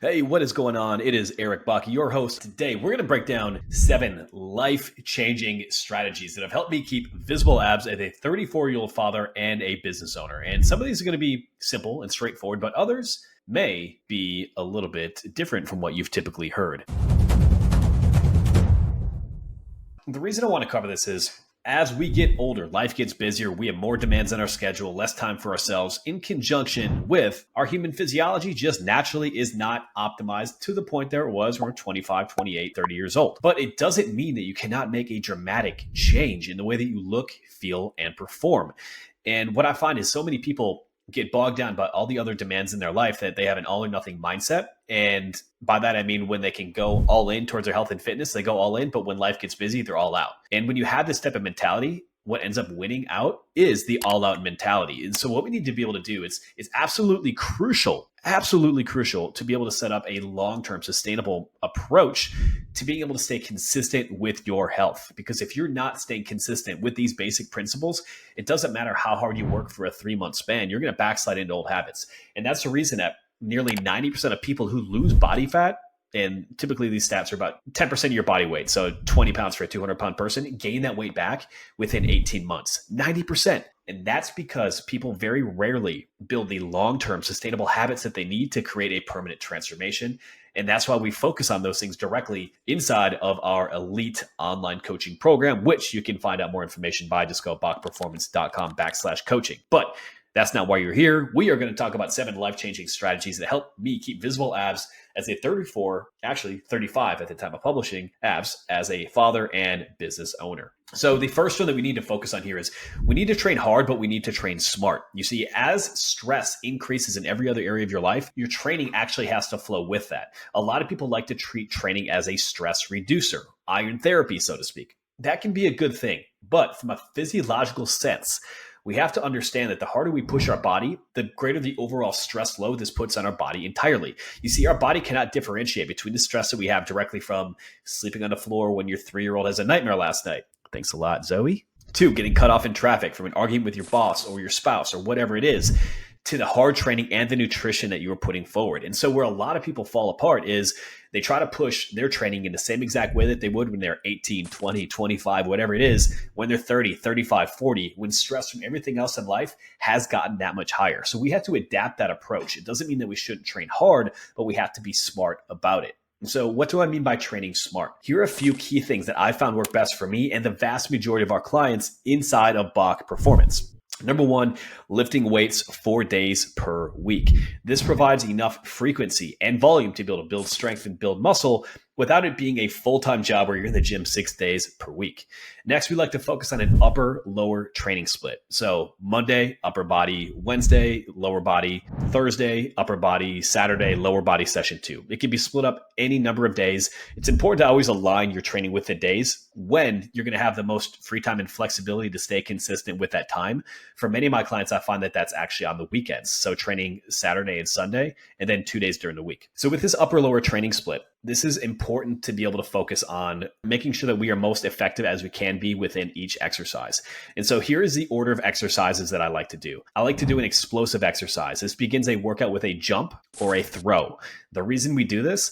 Hey, what is going on? It is Eric Bach, your host. Today, we're going to break down 7 life-changing strategies that have helped me keep visible abs as a 34-year-old father and a business owner. And some of these are going to be simple and straightforward, but others may be a little bit different from what you've typically heard. The reason I want to cover this is as we get older, life gets busier, we have more demands on our schedule, less time for ourselves, in conjunction with our human physiology just naturally is not optimized to the point that it was when we're 25, 28, 30 years old. But it doesn't mean that you cannot make a dramatic change in the way that you look, feel, and perform. And what I find is so many people get bogged down by all the other demands in their life that they have an all or nothing mindset. And by that, I mean, when they can go all in towards their health and fitness, they go all in. But when life gets busy, they're all out. And when you have this type of mentality, what ends up winning out is the all out mentality. And so what we need to be able to do is absolutely crucial to be able to set up a long-term sustainable approach to being able to stay consistent with your health. Because if you're not staying consistent with these basic principles, it doesn't matter how hard you work for a 3-month span, you're going to backslide into old habits. And that's the reason that nearly 90% of people who lose body fat, and typically these stats are about 10% of your body weight, so 20 pounds for a 200-pound person, gain that weight back within 18 months, 90%. And that's because people very rarely build the long-term sustainable habits that they need to create a permanent transformation. And that's why we focus on those things directly inside of our elite online coaching program, which you can find out more information by just go bachperformance.com/coaching. But that's not why you're here. We are going to talk about 7 life-changing strategies that help me keep visible abs as a 35 at the time of publishing, abs as a father and business owner. So the first one that we need to focus on here is we need to train hard, but we need to train smart. You see, as stress increases in every other area of your life, your training actually has to flow with that. A lot of people like to treat training as a stress reducer, iron therapy, so to speak. That can be a good thing, but from a physiological sense, we have to understand that the harder we push our body, the greater the overall stress load this puts on our body entirely. You see, our body cannot differentiate between the stress that we have directly from sleeping on the floor when your 3-year-old has a nightmare last night. Thanks a lot, Zoe. 2, getting cut off in traffic from an argument with your boss or your spouse or whatever it is, to the hard training and the nutrition that you are putting forward. And so where a lot of people fall apart is they try to push their training in the same exact way that they would when they're 18, 20, 25, whatever it is, when they're 30, 35, 40, when stress from everything else in life has gotten that much higher. So we have to adapt that approach. It doesn't mean that we shouldn't train hard, but we have to be smart about it. So what do I mean by training smart? Here are a few key things that I found work best for me and the vast majority of our clients inside of Bach Performance. Number 1, lifting weights 4 days per week. This provides enough frequency and volume to be able to build strength and build muscle without it being a full-time job where you're in the gym 6 days per week. Next, we like to focus on an upper-lower training split. So Monday, upper body, Wednesday, lower body, Thursday, upper body, Saturday, lower body session 2. It can be split up any number of days. It's important to always align your training with the days when you're going to have the most free time and flexibility to stay consistent with that time. For many of my clients, I find that that's actually on the weekends. So training Saturday and Sunday, and then 2 days during the week. So with this upper-lower training split, this is important to be able to focus on making sure that we are most effective as we can be within each exercise. And so here is the order of exercises that I like to do. I like to do an explosive exercise. This begins a workout with a jump or a throw. The reason we do this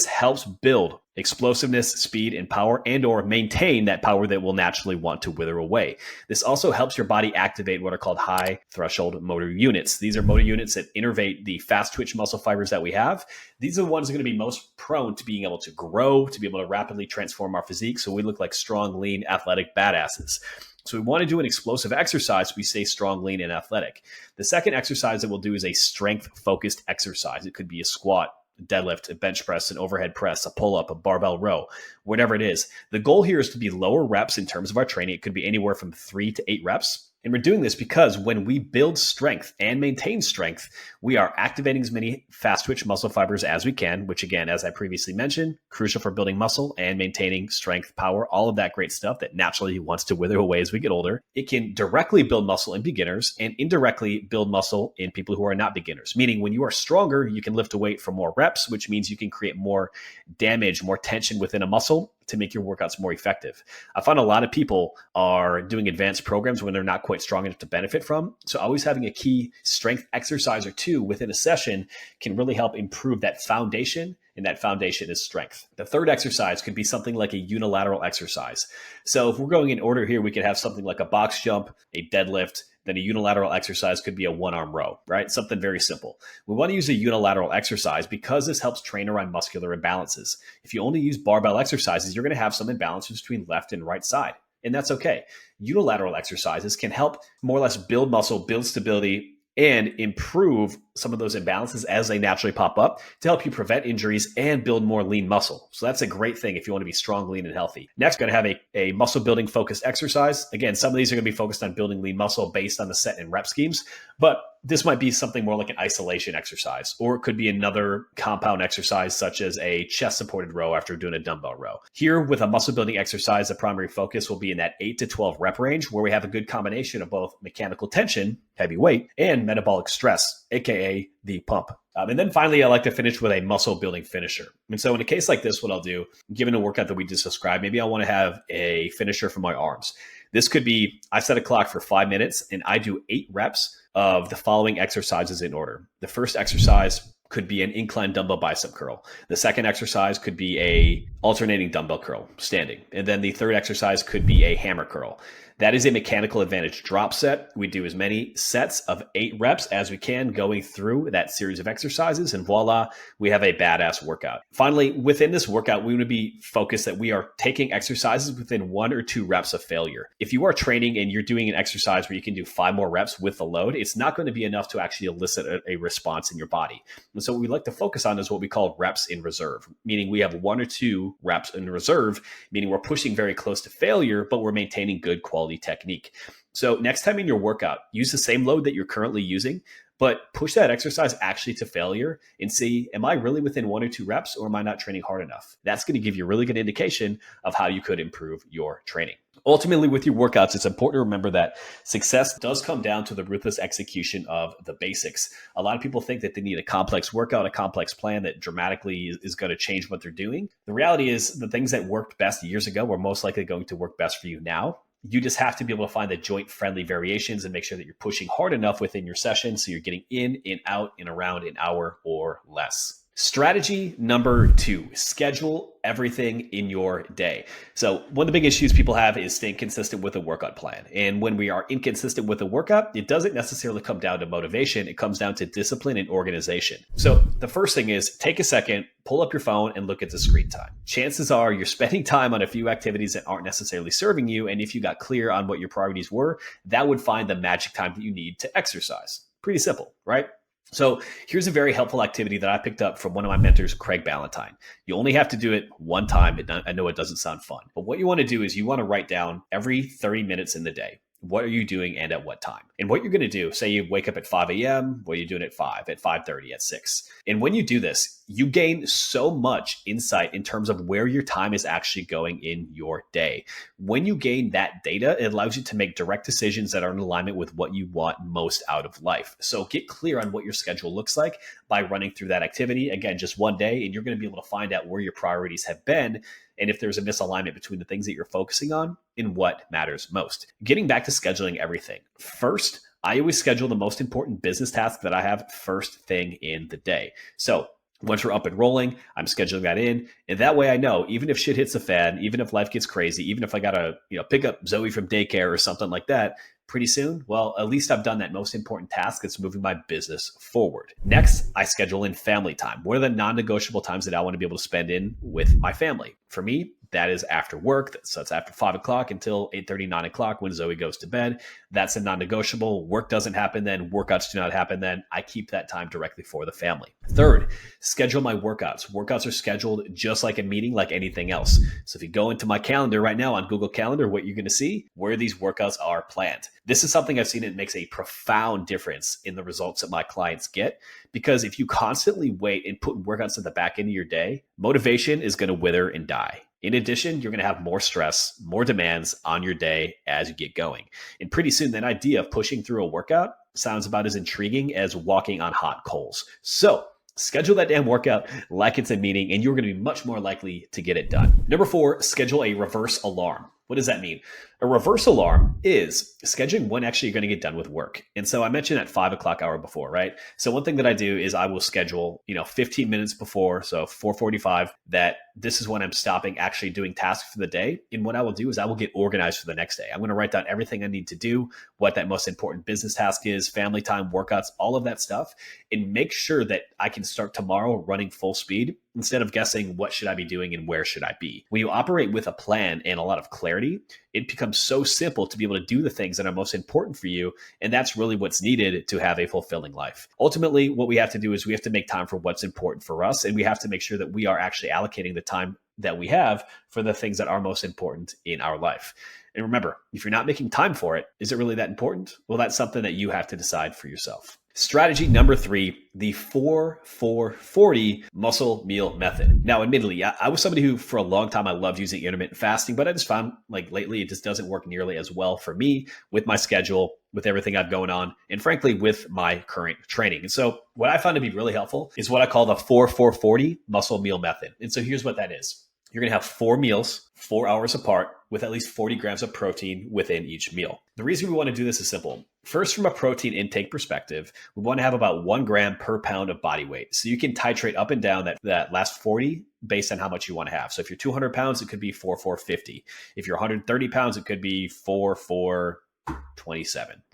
helps build explosiveness, speed, and power, and or maintain that power that will naturally want to wither away. This also helps your body activate what are called high threshold motor units. These are motor units that innervate the fast twitch muscle fibers that we have. These are the ones that are going to be most prone to being able to grow, to be able to rapidly transform our physique, so we look like strong, lean, athletic badasses. So we want to do an explosive exercise so we stay strong, lean, and athletic. The second exercise that we'll do is a strength-focused exercise. It could be a squat, deadlift, a bench press, an overhead press, a pull-up, a barbell row, whatever it is. The goal here is to be lower reps in terms of our training. It could be anywhere from 3 to 8 reps. And we're doing this because when we build strength and maintain strength, we are activating as many fast twitch muscle fibers as we can, which again, as I previously mentioned, crucial for building muscle and maintaining strength, power, all of that great stuff that naturally wants to wither away as we get older. It can directly build muscle in beginners and indirectly build muscle in people who are not beginners, meaning when you are stronger, you can lift a weight for more reps, which means you can create more damage, more tension within a muscle to make your workouts more effective. I find a lot of people are doing advanced programs when they're not quite strong enough to benefit from. So always having a key strength exercise or two within a session can really help improve that foundation, and that foundation is strength. The third exercise could be something like a unilateral exercise. So if we're going in order here, we could have something like a box jump, a deadlift, then a unilateral exercise could be a one-arm row, right? Something very simple. We want to use a unilateral exercise because this helps train around muscular imbalances. If you only use barbell exercises, you're going to have some imbalances between left and right side, and that's okay. Unilateral exercises can help more or less build muscle, build stability, and improve some of those imbalances as they naturally pop up to help you prevent injuries and build more lean muscle. So that's a great thing if you want to be strong, lean, and healthy. Next, we're going to have a muscle building focused exercise. Again, some of these are going to be focused on building lean muscle based on the set and rep schemes, but this might be something more like an isolation exercise, or it could be another compound exercise such as a chest supported row after doing a dumbbell row. Here with a muscle building exercise, the primary focus will be in that 8 to 12 rep range where we have a good combination of both mechanical tension, heavy weight, and metabolic stress, aka the pump. And then finally, I like to finish with a muscle building finisher. And so in a case like this, what I'll do, given a workout that we just described, maybe I want to have a finisher for my arms. This could be, I set a clock for 5 minutes and I do 8 reps of the following exercises in order. The first exercise could be an incline dumbbell bicep curl. The second exercise could be a alternating dumbbell curl, standing. And then the third exercise could be a hammer curl. That is a mechanical advantage drop set. We do as many sets of 8 reps as we can going through that series of exercises, and voila, we have a badass workout. Finally, within this workout, we want to be focused that we are taking exercises within 1 or 2 reps of failure. If you are training and you're doing an exercise where you can do 5 more reps with the load, it's not going to be enough to actually elicit a response in your body. And so what we like to focus on is what we call reps in reserve, meaning we have 1 or 2 reps in reserve, meaning we're pushing very close to failure, but we're maintaining good quality technique. So next time in your workout, use the same load that you're currently using, but push that exercise actually to failure and see, am I really within 1 or 2 reps, or am I not training hard enough? That's going to give you a really good indication of how you could improve your training. Ultimately, with your workouts, it's important to remember that success does come down to the ruthless execution of the basics. A lot of people think that they need a complex workout, a complex plan that dramatically is going to change what they're doing. The reality is the things that worked best years ago are most likely going to work best for you now. You just have to be able to find the joint-friendly variations and make sure that you're pushing hard enough within your session so you're getting in and out in around an hour or less. Strategy number 2, schedule everything in your day. So one of the big issues people have is staying consistent with a workout plan. And when we are inconsistent with a workout, it doesn't necessarily come down to motivation. It comes down to discipline and organization. So the first thing is take a second, pull up your phone and look at the screen time. Chances are you're spending time on a few activities that aren't necessarily serving you. And if you got clear on what your priorities were, that would find the magic time that you need to exercise. Pretty simple, right? So here's a very helpful activity that I picked up from one of my mentors, Craig Ballantyne. You only have to do it one time. I know it doesn't sound fun, but what you want to do is you want to write down every 30 minutes in the day. What are you doing and at what time? And what you're going to do, say you wake up at 5 a.m., what are you doing at 5, at 5:30, at 6? And when you do this, you gain so much insight in terms of where your time is actually going in your day. When you gain that data, it allows you to make direct decisions that are in alignment with what you want most out of life. So get clear on what your schedule looks like by running through that activity. Again, just one day, and you're going to be able to find out where your priorities have been and if there's a misalignment between the things that you're focusing on and what matters most. Getting back to scheduling everything. First, I always schedule the most important business task that I have first thing in the day. So once we're up and rolling, I'm scheduling that in. And that way I know, even if shit hits the fan, even if life gets crazy, even if I got to pick up Zoe from daycare or something like that, pretty soon, well, at least I've done that most important task that's moving my business forward. Next, I schedule in family time. What are the non-negotiable times that I want to be able to spend in with my family? For me, that is after work. So it's after 5 o'clock until 8:30, 9 o'clock when Zoe goes to bed. That's a non-negotiable. Work doesn't happen then. Workouts do not happen then. I keep that time directly for the family. Third, schedule my workouts. Workouts are scheduled just like a meeting, like anything else. So if you go into my calendar right now on Google Calendar, what you're going to see, where these workouts are planned. This is something I've seen. It makes a profound difference in the results that my clients get. Because if you constantly wait and put workouts at the back end of your day, motivation is going to wither and die. In addition, you're going to have more stress, more demands on your day as you get going. And pretty soon, that idea of pushing through a workout sounds about as intriguing as walking on hot coals. So schedule that damn workout like it's a meeting, and you're going to be much more likely to get it done. Number 4, schedule a reverse alarm. What does that mean? A reverse alarm is scheduling when actually you're going to get done with work. And so I mentioned that 5 o'clock hour before, right? So one thing that I do is I will schedule, 15 minutes before, so 4:45, that this is when I'm stopping actually doing tasks for the day. And what I will do is I will get organized for the next day. I'm going to write down everything I need to do, what that most important business task is, family time, workouts, all of that stuff, and make sure that I can start tomorrow running full speed instead of guessing what should I be doing and where should I be. When you operate with a plan and a lot of clarity, it becomes so simple to be able to do the things that are most important for you. And that's really what's needed to have a fulfilling life. Ultimately, what we have to do is we have to make time for what's important for us. And we have to make sure that we are actually allocating the time that we have for the things that are most important in our life. And remember, if you're not making time for it, is it really that important? Well, that's something that you have to decide for yourself. Strategy number 3, the 4-4-40 muscle meal method. Now, admittedly, I was somebody who for a long time, I loved using intermittent fasting, but I just found like lately, it just doesn't work nearly as well for me with my schedule, with everything I've going on, and frankly, with my current training. And so what I found to be really helpful is what I call the 4-4-40 muscle meal method. And so here's what that is. You're going to have 4 meals, 4 hours apart, with at least 40 grams of protein within each meal. The reason we want to do this is simple. First, from a protein intake perspective, we want to have about 1 gram per pound of body weight. So you can titrate up and down that last 40 based on how much you want to have. So if you're 200 pounds, it could be 4-4-50. If you're 130 pounds, it could be 4-4-27,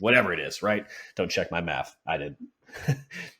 whatever it is, right? Don't check my math. I did.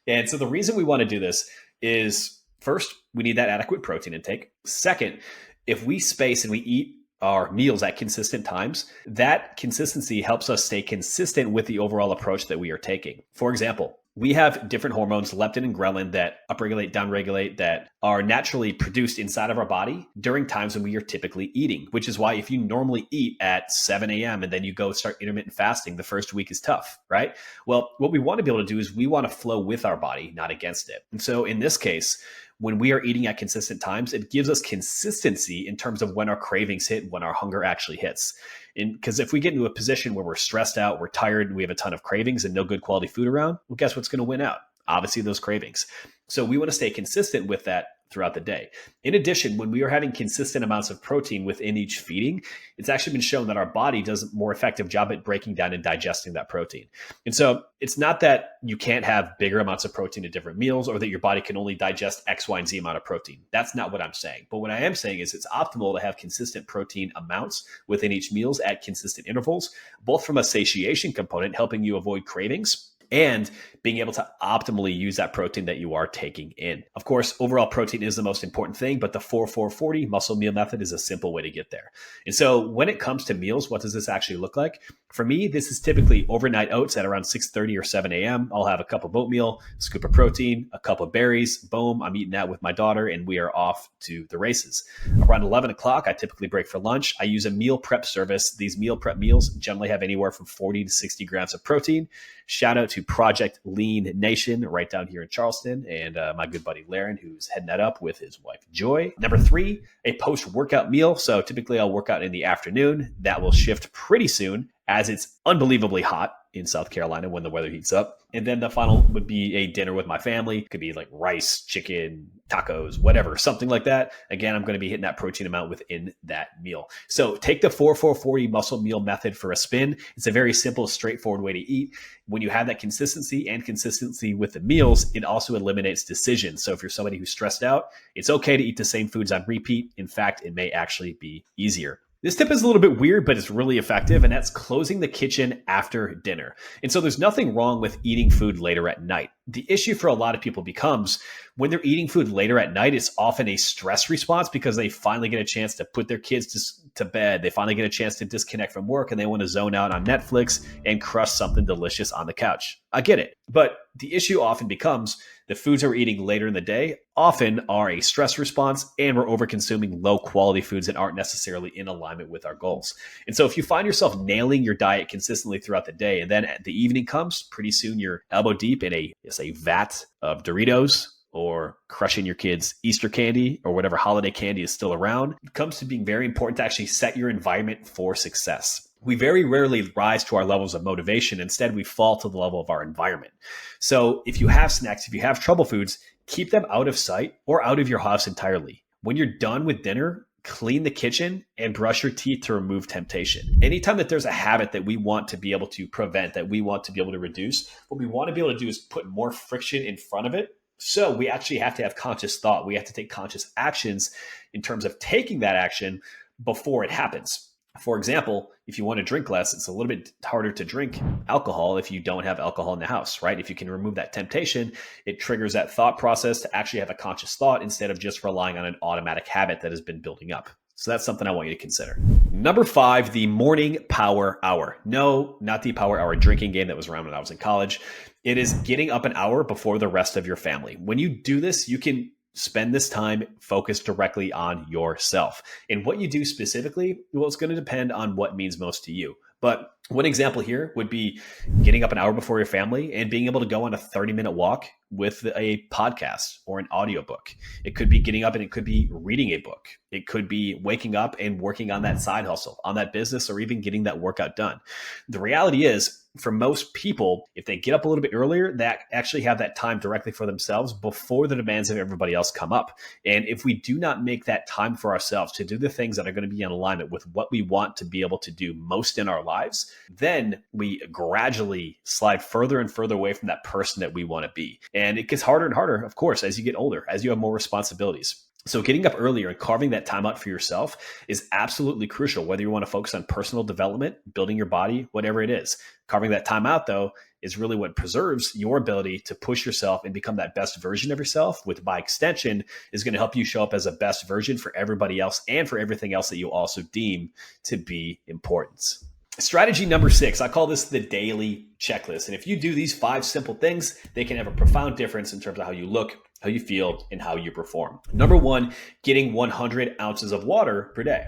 And so the reason we want to do this is, first, we need that adequate protein intake. Second, if we space and we eat our meals at consistent times, that consistency helps us stay consistent with the overall approach that we are taking. For example, we have different hormones, leptin and ghrelin, that upregulate, downregulate, that are naturally produced inside of our body during times when we are typically eating, which is why if you normally eat at 7 a.m. and then you go start intermittent fasting, the first week is tough, right? Well, what we want to be able to do is we want to flow with our body, not against it. And so in this case, when we are eating at consistent times, it gives us consistency in terms of when our cravings hit, when our hunger actually hits. And because if we get into a position where we're stressed out, we're tired, and we have a ton of cravings and no good quality food around, well, guess what's going to win out? Obviously, those cravings. So we want to stay consistent with that throughout the day. In addition, when we are having consistent amounts of protein within each feeding, it's actually been shown that our body does a more effective job at breaking down and digesting that protein. And so it's not that you can't have bigger amounts of protein at different meals or that your body can only digest X, Y, and Z amount of protein. That's not what I'm saying. But what I am saying is it's optimal to have consistent protein amounts within each meals at consistent intervals, both from a satiation component, helping you avoid cravings, and being able to optimally use that protein that you are taking in. Of course, overall protein is the most important thing, but the 4-4-40 muscle meal method is a simple way to get there. And so when it comes to meals, what does this actually look like? For me, this is typically overnight oats at around 6:30 or 7 a.m. I'll have a cup of oatmeal, a scoop of protein, a cup of berries. Boom, I'm eating that with my daughter, and we are off to the races. Around 11 o'clock, I typically break for lunch. I use a meal prep service. These meal prep meals generally have anywhere from 40 to 60 grams of protein. Shout out to Project Lean Nation right down here in Charleston, and my good buddy Laren, who's heading that up with his wife Joy. Number 3, a post-workout meal. So typically I'll work out in the afternoon. That will shift pretty soon as it's unbelievably hot in South Carolina when the weather heats up. And then the final would be a dinner with my family. It could be like rice, chicken, tacos, whatever, something like that. Again, I'm going to be hitting that protein amount within that meal. So take the 4-4-40 muscle meal method for a spin. It's a very simple, straightforward way to eat. When you have that consistency and consistency with the meals, it also eliminates decisions. So if you're somebody who's stressed out, it's okay to eat the same foods on repeat. In fact, it may actually be easier. This tip is a little bit weird, but it's really effective, and that's closing the kitchen after dinner. And so there's nothing wrong with eating food later at night. The issue for a lot of people becomes when they're eating food later at night, it's often a stress response because they finally get a chance to put their kids to bed. They finally get a chance to disconnect from work, and they want to zone out on Netflix and crush something delicious on the couch. I get it. But the issue often becomes the foods that we're eating later in the day often are a stress response, and we're over-consuming low-quality foods that aren't necessarily in alignment with our goals. And so if you find yourself nailing your diet consistently throughout the day, and then the evening comes, pretty soon you're elbow deep in a vat of Doritos, or crushing your kids' Easter candy or whatever holiday candy is still around, it comes to being very important to actually set your environment for success. We very rarely rise to our levels of motivation. Instead, we fall to the level of our environment. So if you have snacks, if you have trouble foods, keep them out of sight or out of your house entirely. When you're done with dinner, clean the kitchen and brush your teeth to remove temptation. Anytime that there's a habit that we want to be able to prevent, that we want to be able to reduce, what we want to be able to do is put more friction in front of it. So we actually have to have conscious thought. We have to take conscious actions in terms of taking that action before it happens. For example, if you want to drink less, it's a little bit harder to drink alcohol if you don't have alcohol in the house, right? If you can remove that temptation, it triggers that thought process to actually have a conscious thought instead of just relying on an automatic habit that has been building up. So that's something I want you to consider. Number 5, the morning power hour. No, not the power hour drinking game that was around when I was in college. It is getting up an hour before the rest of your family. When you do this, you can spend this time focused directly on yourself. And what you do specifically, well, it's going to depend on what means most to you. But one example here would be getting up an hour before your family and being able to go on a 30-minute walk with a podcast or an audiobook. It could be getting up and it could be reading a book. It could be waking up and working on that side hustle, on that business, or even getting that workout done. The reality is, for most people, if they get up a little bit earlier, that actually have that time directly for themselves before the demands of everybody else come up. And if we do not make that time for ourselves to do the things that are going to be in alignment with what we want to be able to do most in our lives, then we gradually slide further and further away from that person that we want to be. And it gets harder and harder, of course, as you get older, as you have more responsibilities. So getting up earlier and carving that time out for yourself is absolutely crucial, whether you want to focus on personal development, building your body, whatever it is. Carving that time out, though, is really what preserves your ability to push yourself and become that best version of yourself, which by extension is going to help you show up as a best version for everybody else and for everything else that you also deem to be important. Strategy number 6, I call this the daily checklist. And if you do these 5 simple things, they can have a profound difference in terms of how you look, how you feel, and how you perform. Number 1, getting 100 ounces of water per day.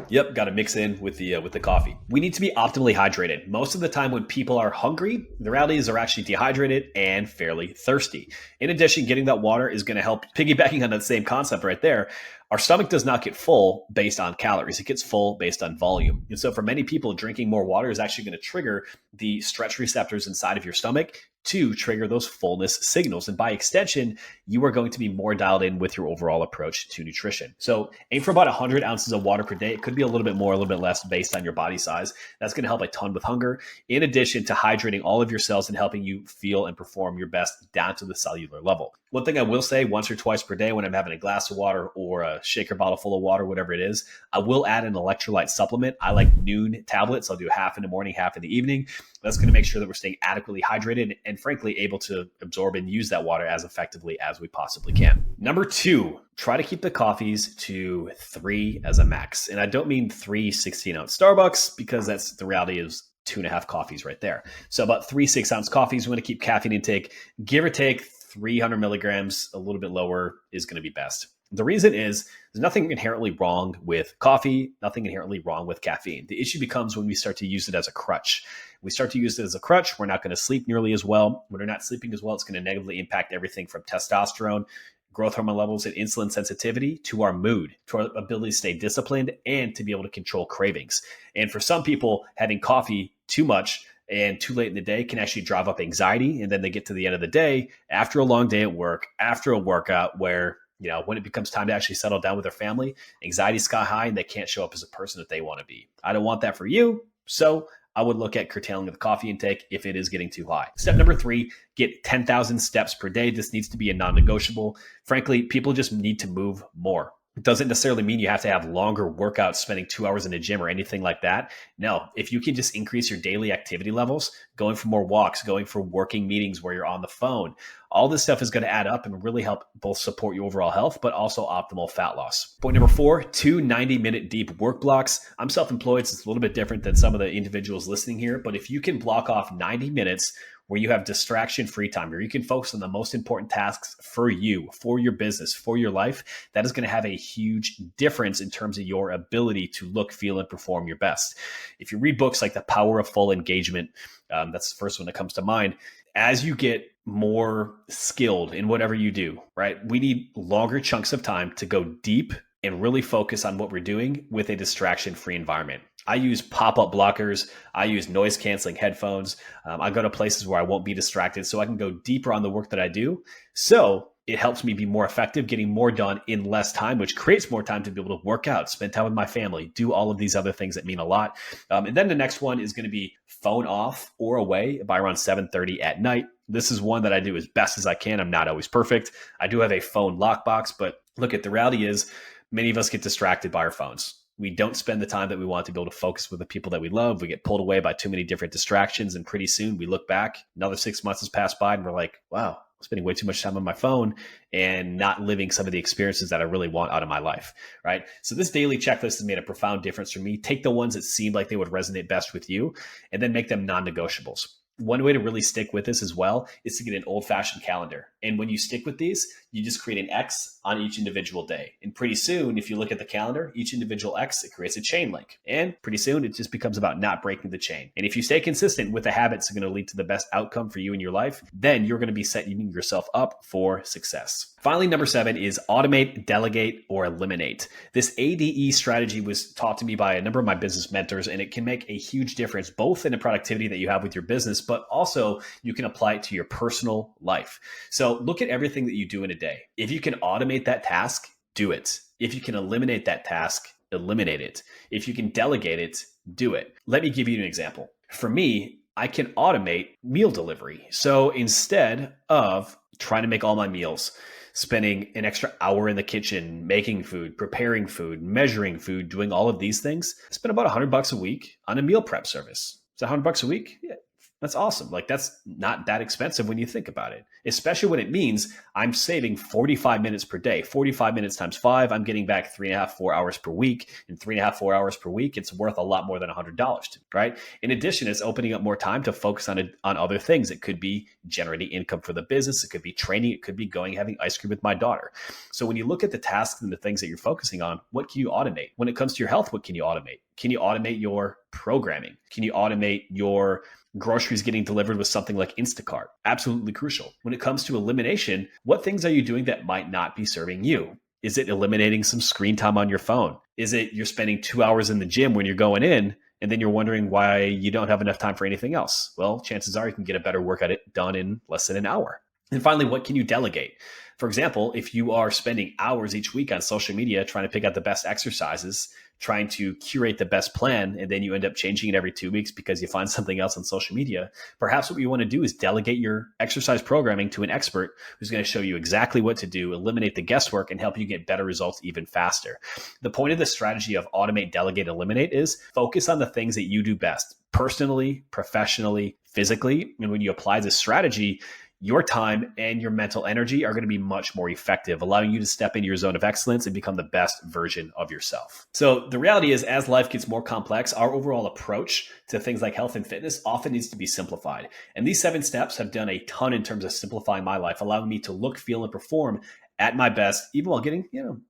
Yep, got to mix in with the coffee. We need to be optimally hydrated. Most of the time when people are hungry, the reality is they're actually dehydrated and fairly thirsty. In addition, getting that water is going to help, piggybacking on that same concept right there. Our stomach does not get full based on calories. It gets full based on volume. And so for many people, drinking more water is actually going to trigger the stretch receptors inside of your stomach to trigger those fullness signals. And by extension, you are going to be more dialed in with your overall approach to nutrition. So aim for about 100 ounces of water per day. It could be a little bit more, a little bit less based on your body size. That's going to help a ton with hunger, in addition to hydrating all of your cells and helping you feel and perform your best down to the cellular level. One thing I will say, once or twice per day when I'm having a glass of water or a shaker bottle full of water, whatever it is, I will add an electrolyte supplement. I like noon tablets. I'll do half in the morning, half in the evening. That's going to make sure that we're staying adequately hydrated and frankly, able to absorb and use that water as effectively as we possibly can. Number 2, try to keep the coffees to 3 as a max. And I don't mean 3 16-ounce Starbucks, because that's the reality is 2.5 coffees right there. So about 3 6-ounce coffees. We want to keep caffeine intake, give or take 300 milligrams, a little bit lower is going to be best. The reason is there's nothing inherently wrong with coffee, nothing inherently wrong with caffeine. The issue becomes when we start to use it as a crutch. We start to use it as a crutch, we're not going to sleep nearly as well. When we're not sleeping as well, it's going to negatively impact everything from testosterone, growth hormone levels, and insulin sensitivity to our mood, to our ability to stay disciplined, and to be able to control cravings. And for some people, having coffee too much and too late in the day can actually drive up anxiety. And then they get to the end of the day, after a long day at work, after a workout where, when it becomes time to actually settle down with their family, anxiety is sky high and they can't show up as a person that they want to be. I don't want that for you. So I would look at curtailing the coffee intake if it is getting too high. Step number 3, get 10,000 steps per day. This needs to be a non-negotiable. Frankly, people just need to move more. It doesn't necessarily mean you have to have longer workouts, spending 2 hours in a gym or anything like that. No, if you can just increase your daily activity levels, going for more walks, going for working meetings where you're on the phone, all this stuff is going to add up and really help both support your overall health, but also optimal fat loss. Point number 4, 2 90-minute deep work blocks. I'm self-employed, so it's a little bit different than some of the individuals listening here, but if you can block off 90 minutes where you have distraction-free time, where you can focus on the most important tasks for you, for your business, for your life, that is going to have a huge difference in terms of your ability to look, feel, and perform your best. If you read books like The Power of Full Engagement, that's the first one that comes to mind. As you get more skilled in whatever you do, right? We need longer chunks of time to go deep and really focus on what we're doing with a distraction-free environment. I use pop-up blockers. I use noise canceling headphones. I go to places where I won't be distracted so I can go deeper on the work that I do. So it helps me be more effective, getting more done in less time, which creates more time to be able to work out, spend time with my family, do all of these other things that mean a lot. And then the next one is going to be phone off or away by around 7:30 at night. This is one that I do as best as I can. I'm not always perfect. I do have a phone lockbox, but look, at the reality is many of us get distracted by our phones. We don't spend the time that we want to be able to focus with the people that we love. We get pulled away by too many different distractions. And pretty soon we look back, another 6 months has passed by and we're like, wow, I'm spending way too much time on my phone and not living some of the experiences that I really want out of my life, right? So this daily checklist has made a profound difference for me. Take the ones that seem like they would resonate best with you and then make them non-negotiables. One way to really stick with this as well is to get an old-fashioned calendar. And when you stick with these, you just create an X on each individual day. And pretty soon, if you look at the calendar, each individual X, it creates a chain link. And pretty soon, it just becomes about not breaking the chain. And if you stay consistent with the habits that are going to lead to the best outcome for you in your life, then you're going to be setting yourself up for success. Finally, number 7 is automate, delegate, or eliminate. This ADE strategy was taught to me by a number of my business mentors, and it can make a huge difference, both in the productivity that you have with your business, but also you can apply it to your personal life. So look at everything that you do in a day. If you can automate that task, do it. If you can eliminate that task, eliminate it. If you can delegate it, do it. Let me give you an example. For me, I can automate meal delivery. So instead of trying to make all my meals, spending an extra hour in the kitchen, making food, preparing food, measuring food, doing all of these things, I spend about $100 a week on a meal prep service. Is that $100 a week? Yeah. That's awesome. Like, that's not that expensive when you think about it, especially when it means I'm saving 45 minutes per day. 45 minutes times 5, I'm getting back 3.5, 4 hours per week. And 3.5, 4 hours per week, it's worth a lot more than $100 to me, right? In addition, it's opening up more time to focus on other things. It could be generating income for the business. It could be training. It could be going having ice cream with my daughter. So when you look at the tasks and the things that you're focusing on, what can you automate? When it comes to your health, what can you automate? Can you automate your programming? Can you automate your groceries getting delivered with something like Instacart? Absolutely crucial. When it comes to elimination, what things are you doing that might not be serving you? Is it eliminating some screen time on your phone? Is it you're spending 2 hours in the gym when you're going in and then you're wondering why you don't have enough time for anything else? Well, chances are you can get a better workout done in less than an hour. And finally, what can you delegate? For example, if you are spending hours each week on social media trying to pick out the best exercises, trying to curate the best plan, and then you end up changing it every 2 weeks because you find something else on social media, perhaps what you want to do is delegate your exercise programming to an expert who's going to show you exactly what to do, eliminate the guesswork, and help you get better results even faster. The point of the strategy of automate, delegate, eliminate is focus on the things that you do best, personally, professionally, physically. And when you apply this strategy, your time and your mental energy are going to be much more effective, allowing you to step into your zone of excellence and become the best version of yourself. So the reality is, as life gets more complex, our overall approach to things like health and fitness often needs to be simplified. And these 7 steps have done a ton in terms of simplifying my life, allowing me to look, feel, and perform at my best, even while getting,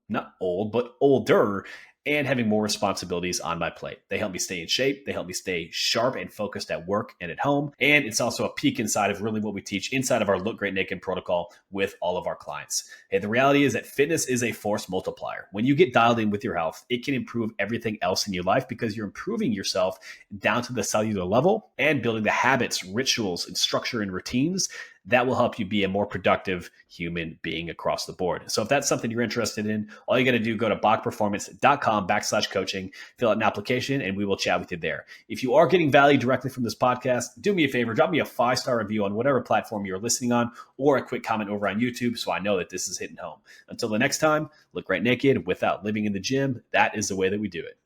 not old, but older, and having more responsibilities on my plate. They help me stay in shape. They help me stay sharp and focused at work and at home. And it's also a peek inside of really what we teach inside of our Look Great Naked protocol with all of our clients. And the reality is that fitness is a force multiplier. When you get dialed in with your health, it can improve everything else in your life because you're improving yourself down to the cellular level and building the habits, rituals, and structure and routines that will help you be a more productive human being across the board. So if that's something you're interested in, all you got to do, go to bachperformance.com/coaching, fill out an application, and we will chat with you there. If you are getting value directly from this podcast, do me a favor, drop me a 5-star review on whatever platform you're listening on, or a quick comment over on YouTube so I know that this is hitting home. Until the next time, look right naked without living in the gym. That is the way that we do it.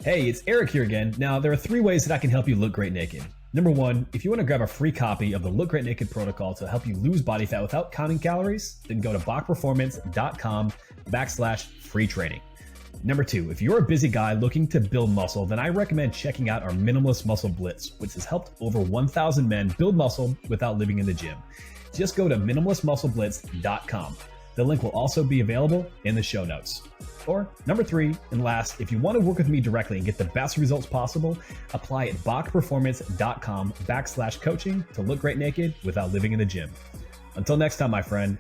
Hey, it's Eric here again. Now, there are 3 ways that I can help you look great naked. Number 1, if you want to grab a free copy of the Look Great Naked protocol to help you lose body fat without counting calories, then go to bachperformance.com/free training. Number 2, if you're a busy guy looking to build muscle, then I recommend checking out our Minimalist Muscle Blitz, which has helped over 1,000 men build muscle without living in the gym. Just go to minimalistmuscleblitz.com. The link will also be available in the show notes. Or number 3, and last, if you want to work with me directly and get the best results possible, apply at bachperformance.com/coaching to look great naked without living in the gym. Until next time, my friend.